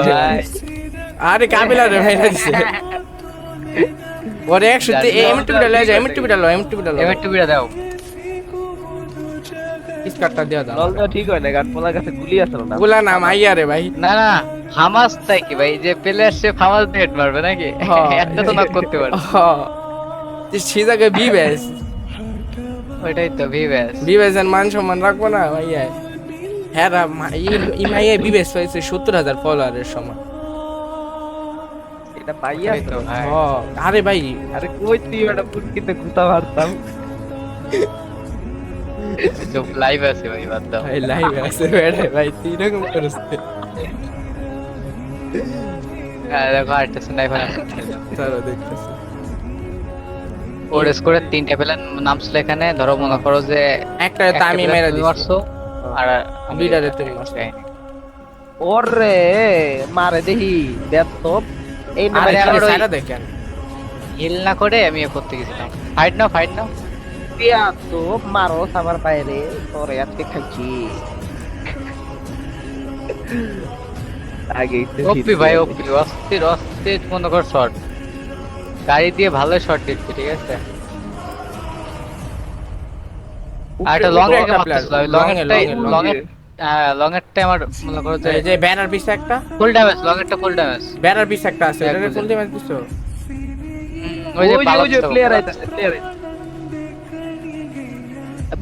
ভাই আরে কাবিলা রে ভাই দিছে ওরে 100 এমটি বিটা লয়ে যা এমটি বিটা লো এবার টুবিটা দাও স্কারটা দিয়া দাও লল দেওয়া ঠিক হয় না, কারণ পোলার কাছে গুলি আছে না। গুলা নাম আইয়া রে ভাই না না হামাস তাই কি ভাই যে প্লেয়ার সে হামাস নেট মারবে নাকি একটা তো নক করতে পারে সিজাকে বিবেস ওইটাই তো ভিভ্যাস বিবেসের মান সম্মান রাখবো না ভাইয়া হ্যাঁ ইমাইয়া বিবেস হয়েছে 70,000 ফলোয়ারের সময় এটা পাইয়া ওইটাই তো ভাই আরে ভাই আরে কই তুই ওটা পুটকিতে গুতা মারতাম। তো লাইভ আছে ভাই বাদ দাও ভাই লাইভ আছে বেড়ে ভাই তুই এরকম করিস দেখো আরেকটা স্নাইপার আছে তারা দেখতেছে ওর স্কোরে 3টা প্লেয়ার নাম ছিল এখানে ধরো মনে করো যে একটা তো আমি মেরে দিছি মারছো আর দুইটারে তুমি মারছো ওরে মারে দেখি দেখ তো এই না আরে আরে, আরে ওই- সাইডা দেখেন হিল না করে আমি এ করতে গেছিলাম ফাইট নাও দিয়া তো মারো আমার বাইরে তোরে আজকে খাচ্ছি আগে একটু ওপি ভাই ওপি অস্থির মনে কর শট গাড়ি দিয়ে ভালো শট দিচ্ছে ঠিক আছে আর একটা লং এর মারতেছিল লং এরটাই আমার মনে করো যে এই যে ব্যানার পিছে একটা ফুল ড্যামেজ লং এরটা ফুল ড্যামেজ ব্যানার পিছে একটা আছে এটা ফুল ড্যামেজ দিছো ওই যে প্লেয়ার আইতাছে প্লেয়ার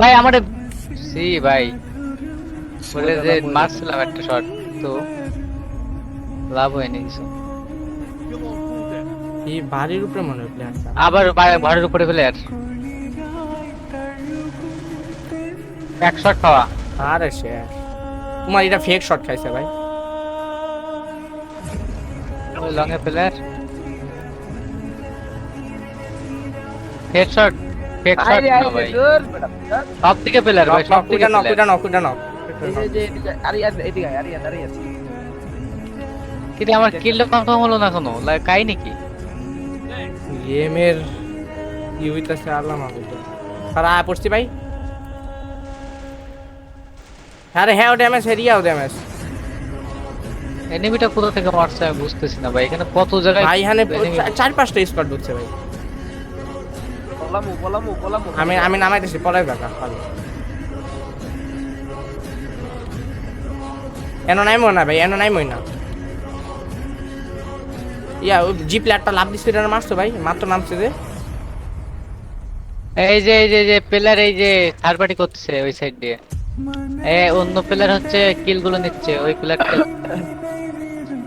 ভাই আমারে সি ভাই বলে যে মারছিলাম একটা শট তো লাভ হয়নি কিছু এই বাড়ির উপরে মনে হয় প্লেয়ারটা আবার ঘরের উপরে প্লেয়ার এক শট পাওয়া আরে শেষ তোমার এটা ফেক শট খাইছে ভাই ওই লং এর প্লেয়ার হেডশট ফেক শট আরে না আরে ভাই দূর বেটা সব থেকে প্লেয়ার ভাই সব থেকে নক player। কুটা নক এই যে আরে এদিকে আরে আরে কিন্তু আমার কিলটা কনফার্ম হলো না কোনো কাই নাকি গেমের কি হইতাছে আল্লাহ মাহফুজ আর আয় পড়ছি ভাই আরে হ্যাঁ ড্যামেজ হেরিয়াও ড্যামেজ এনিমিটা কোথা থেকে মারছে আমি বুঝতেছি না ভাই এখানে কত জায়গায় ভাই এখানে enemy- 4-5টা স্কোয়াড ঢুকছে ভাই পলামু আমি নামাইতেছি পলাই দেখা ভালো এনো নাইমো না ভাই এনো নাইমোই না ইয়া ওই জি প্লেয়ারটা লাভ দিচ্ছে এটা মারছো ভাই মাত্র নামছে যে এই যে প্লেয়ার এই যে থার্ড পার্টি করতেছে ওই সাইড দিয়ে অন্য প্লেয়ার হচ্ছে কিল গুলো নিচ্ছে ওই প্লেয়ারটা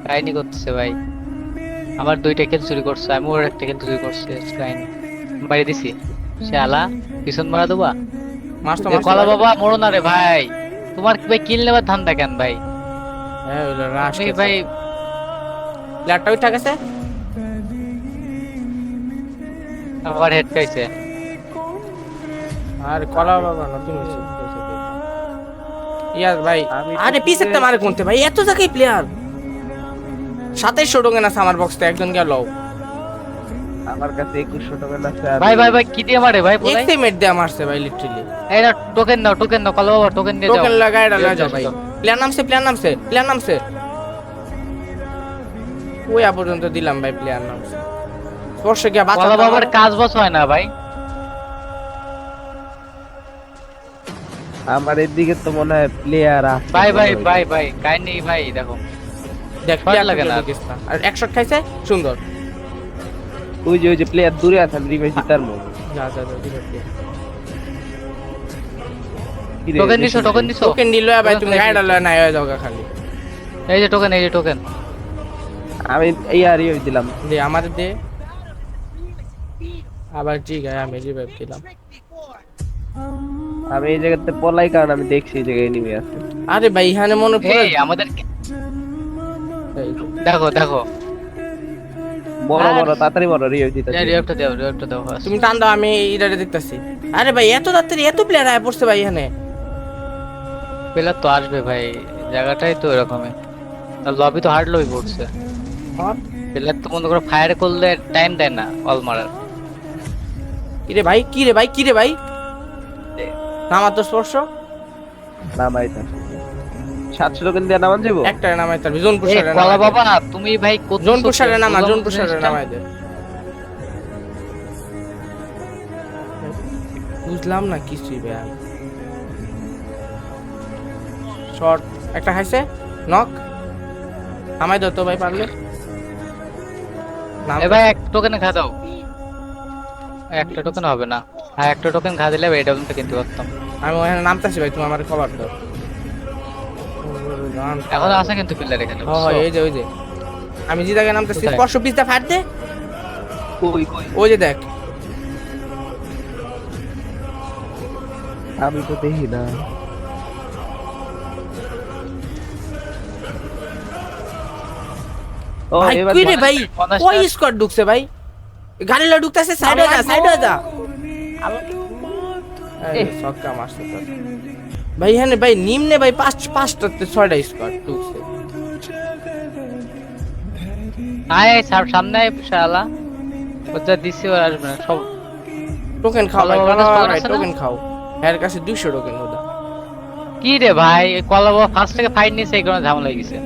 কাহিনী করতেছে ভাই আমার 2টা কিল চুরি করছে আমি ওর একটা কিল চুরি করছে কাহিনী বাইরে দিছি শালা পিছন মারা দেবা মারছো কলা বাবা মরো না রে ভাই তোমার ভাই কিল নেবার ধান্দা কেন ভাই হ্যাঁ ওই রাশ তুমি ভাই প্লেয়ারটা উঠা গেছে আমার হেড খাইছে আর কলা বাবা নতুন হয়েছে ইয়ার ভাই আমি তো আরে পিছের টা মারে কোনতে ভাই এত জায়গায় প্লেয়ার 2700 টোকেন আছে আমার বক্সে একজন গেল আমার কাছে 2100 টাকা আছে ভাই কি দিয়ে মারে ভাই বলাই এক্সিমেট দিয়ে মারছে ভাই লিটারালি এই না টোকেন দাও কলা বাবা টোকেন দিয়ে যাও টোকেন লাগায় এটা লয়ে যাও ভাই প্লেয়ার নামছে ওই পর্যন্ত দিলাম ভাই প্লেয়ার নামছে স্পর্শে গিয়া বাঁচা কলা বাবার কাজ বাজ হয় না ভাই আমার এদিকে তো মনে হয় প্লেয়ার আছে ভাই কাহিনী ভাই দেখো দেখ শট প্লেয়ার লাগে লাগে না। না আর 100 খাইছে সুন্দর ওই যে প্লেয়ার দূরে আছে আমি রিভাইস দিতার মো যা দিবে টোকেন দিছো টোকেন দিল ভাই তুমি গাড়িটা লয়ে না হয়ে যাও খালি এই যে টোকেন আমি এই আর ইয়ে দিলাম দে আমাদের দে আবার ঠিক আছে আমি রিভাইভ দিলাম আমি এই জায়গাতে পলাই কারণ আমি দেখছি এই জায়গায় এনিমি আছে আরে ভাই এখানে মনে পড়ে এই আমাদের এই যে, দেখো বড় তাড়াতাড়ি বড় রিভাইস দিতে রিঅ্যাক্টটা দাও বাস। তুমি টান দাও আমি ইডারে দেখতাছি আরে ভাই এত তাড়াতাড়ি এত প্লেয়ার আয় পড়ছে ভাই এখানে প্লেয়ার তো আসবে ভাই জায়গাটাই তো এরকমই লবি তো হার্ড লবি পড়ছে প্লেয়ার তো মনে করো ফায়ার করলে টাইম দেয় না অল মারার কি রে ভাই নামার তো স্পর্শ না ভাই তা 700 টোকেন দিয়ে নামান যাবো। একটা নামাই তার জোনপুর এ সারে কলা নামাই বাবা তুমি ভাই কত জোনপুর সারে নামা বুঝলাম জোনপুর সারে জিনিসটা। নামাই দে বুঝলাম না কিছুই ভাই শর্ট একটা খাইছে নক নামাই দাও তো ভাই পারলে নাম এ ভাই এক টোকেনে খা দাও, একটা টোকেন হবে না, আর একটা টোকেন খা দিলে এডব্লিউটা কিনতে পারতাম। আমি ওখানে নামতাছি ভাই তুমি আমার কভার দাও এখন আছে কিন্তু পিলার এখানে হয় এই যে ওই যে আমি জিদাকে নামতেছি কোথায়? স্পর্শ পিসটা ফাট দে কই কই ওই যে দেখ আমি তো দেখি না। ও ভাই এবার কই রে ভাই 50 কই স্কোয়াড ঢুকছে ভাই গাড়িলা ঢুকতেছে সাইডে যা সাইডে যা এই সক্কা মারছে তো ভাই এখানে ভাই নিম্নে ভাই পাঁচটাতে ছয়টা স্কোয়াড ঢুকছে আয় আয়, সামনে আয় শালা, ওটা দিছি ওর আসবে না সব। টোকেন খাও ভাই কলা বাবা ভাই আছে না? টোকেন খাও এর কাছে 200 টোকেন ওদা কি রে ভাই এই কলা বাবা ফার্স্ট থেকে ফাইট নিছে, এই কারণে ঝামেলা হয়ে গেছে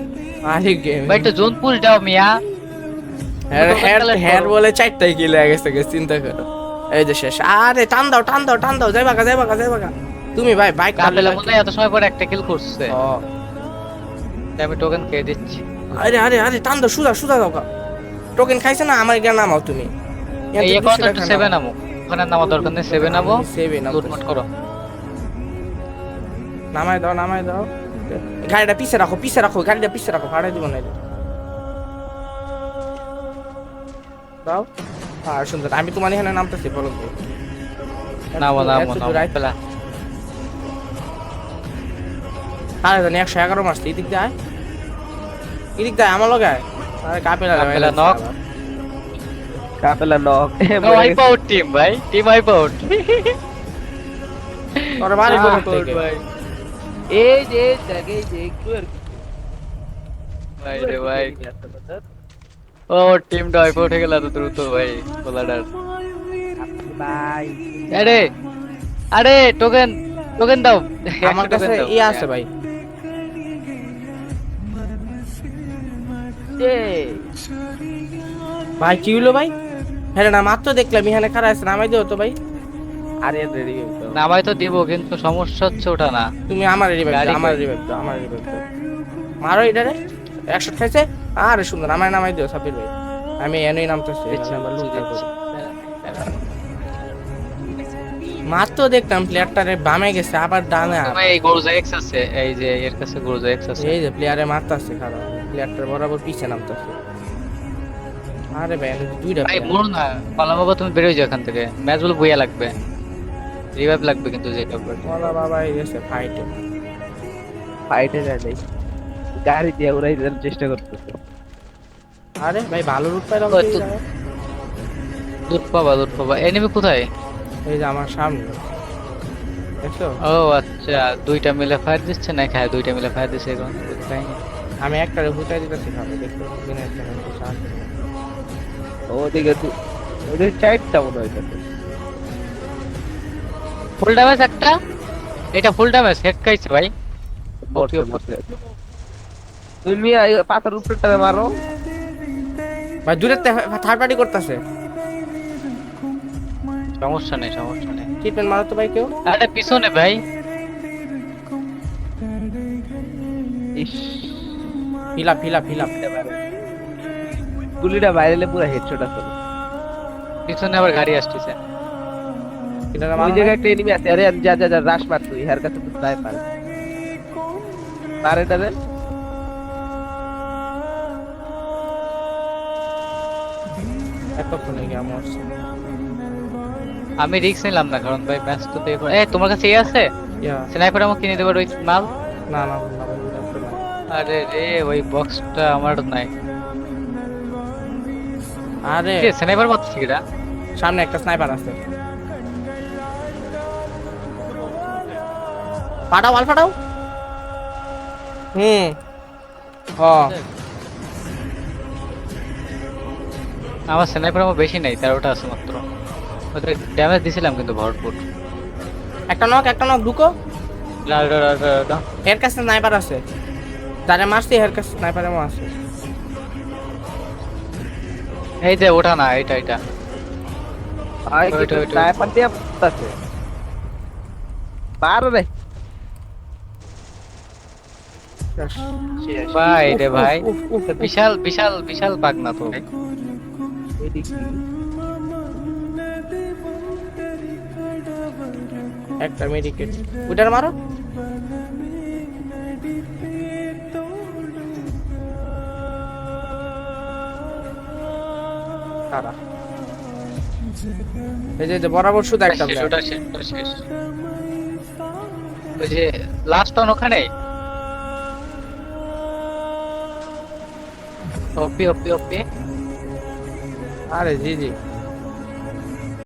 আরে গেম ভাই। একটু জোন পুশ দাও মিয়া। হ্যার বলে চারটাই কিলে গেছে চিন্তা করো এই যে শেষ আরে টান দাও যাইবা গা তুমি ভাই বাইক কাপেলা মনে হয় এত সময় পরে একটা কিল করছে, তাই আমি টোকেন খেয়ে দিচ্ছি। আরে আরে আরে টান দাও সুদা দাও গা টোকেন খাইছে না আমার গা নামাও তুমি এই এখন তো একটু 7 নামো, ওখানে নামা দরকার নেই, 7 নামো, 7 নামো লুটমাট করো। নামাই দাও গাড়িটা পিছে রাখো গাড়িটা পিছে রাখো ভাড়াই দিব না এটা। দাও আর সুন্দর আমি তোমার এখানে নামতেছি বলো তো। নামো এত দূর আইতে- পেলা। আরে জানি 111 মারছে এদিক দিয়ে আমার লগে আয়। আরে কাপেলা কাপেলা knock। কাপেলা নক ওয়াইপ আউট টিম ভাই, টিম ওয়াইপ আউট। তোর বাড়ি কোথা থেকে ভাই এই যে দেখ এই যে একটু আর ভাই রে ভাই, ও টিমটা ওয়াইপ আউট হয়ে গেল এত দ্রুত ভাই কোলাডার। ভাই আরে আরে টোকেন দাও, আমার একটা কাছে token দাও। ইয়ে আছে ভাই এই ভাই কি হলো ভাই হ্যাঁ না মাত্র দেখলাম এখানে খারাপ আছে নামাই দিও তো ভাই আরে রেডি তো নামাই তো দিব, কিন্তু সমস্যা হচ্ছে ওটা না। তুমি আমার রিভাইভ গাড়ি দাও আমার কই? রিভাইভ দাও মারো এটারে 100 খাইছে আরে সুন্দর আমার নামাই দিও সাবির ভাই আমি এনই নামতেছি দিচ্ছি, আমরা লুট দিচ্ছি। মাত্র দেখলাম প্লেয়ারটারে বামে গেছে আবার ডানে তোমার এই গোরজা এক্স আছে, এই যে এর কাছে গোরজা এক্স আছে। এই যে প্লেয়ারে মারতাছে খারাপ প্লেয়ারটার বরাবর পিছে নামতাছে আরে ভাই আমি দুইটা ভাই player। মরো না, পালা বাবা তুমি বেরোয় যাও এখান থেকে, ম্যাচ গুলো বইয়া লাগবে, রিভাইভ লাগবে কিন্তু যেটা করবে। বলা বাবা এই গেছে ফাইটে ফাইটে যায় নাই গাড়ি দিয়ে উড়াই দেওয়ার চেষ্টা করতেছে আরে ভাই ভালো রুট পাইলাম ওই তো- লুট পাবা এনিমি কোথায়? এই যে আমার সামনে দেখছো ও আচ্ছা, দুইটা মিলে ফায়ার দিচ্ছে না, খায় দুইটা মিলে ফায়ার দিচ্ছে এখন কাহিনী। আমি একটারে হুটাই দিতেছি খাবে দেখছো দিনের জন্য সাথে ওদিকে ওদিকে চারটা মনে হইতেছে ফুল ড্যামেজ একটা, এটা ফুল ড্যামেজ হেড খাইছে ভাই। তুমি পাতার উপরটা মারো ভাই দূরে থার্ড পার্টি করতেছে সমস্যা নেই ট্রিটমেন্ট মারো তো ভাই কেউ আরে পিছনে ভাই, ইস ফিলা গুলিটা বাইরে পুরো হেডশট আছে পিছনে আবার গাড়ি আসতেছে। এটারে ওই মারো জায়গায় একটা এনিমি আছে আরে যা রাশ মার তুই হের কাছে তো দায় পার পারে দাবে এতক্ষণে গিয়ে মরছে আমি রিস্ক নিলাম না, কারণ ভাই ম্যাচ তো দেখো। এই তোমার কাছে এই আছে ইয়া স্নাইপার, আমাকে কিনে দেবার ওই মাল। না আরে রে ওই বক্সটা আমার নাই। আরে কে স্নাইপার পাচ্ছি কিরা? সামনে একটা স্নাইপার আছে ফাটাও আমার স্নাইপার আমার বেশি নাই, 13টা আছে মাত্র। ওদের ড্যামেজ দিছিলাম কিন্তু ভরপুর। একটা নক ঢুকো লা, লা, লা, লা, লা। এর কাছে স্নাইপার আছে তারে মারছি এর কাছে স্নাইপার এমন আছে। এই যে ওঠা না, এটা এটা আই ওইটা, কিন্তু ওইটা। স্নাইপার দিয়ে পড়তাছে। মার রে। ভাই রে উফ, ভাই, উফ, উফ, তো উফ। বিশাল বিশাল বিশাল পাগনা তো ভাই। এদিকে একটা মেডিকেট ওটার মারো। খারাপ। এই যে বরাবর শুধু একটা শেষ, player। ওটা শেষ, ওটা শেষ। ওই যে লাস্ট অন ওখানে। ওপি ওপি ওপি। আরে জি জি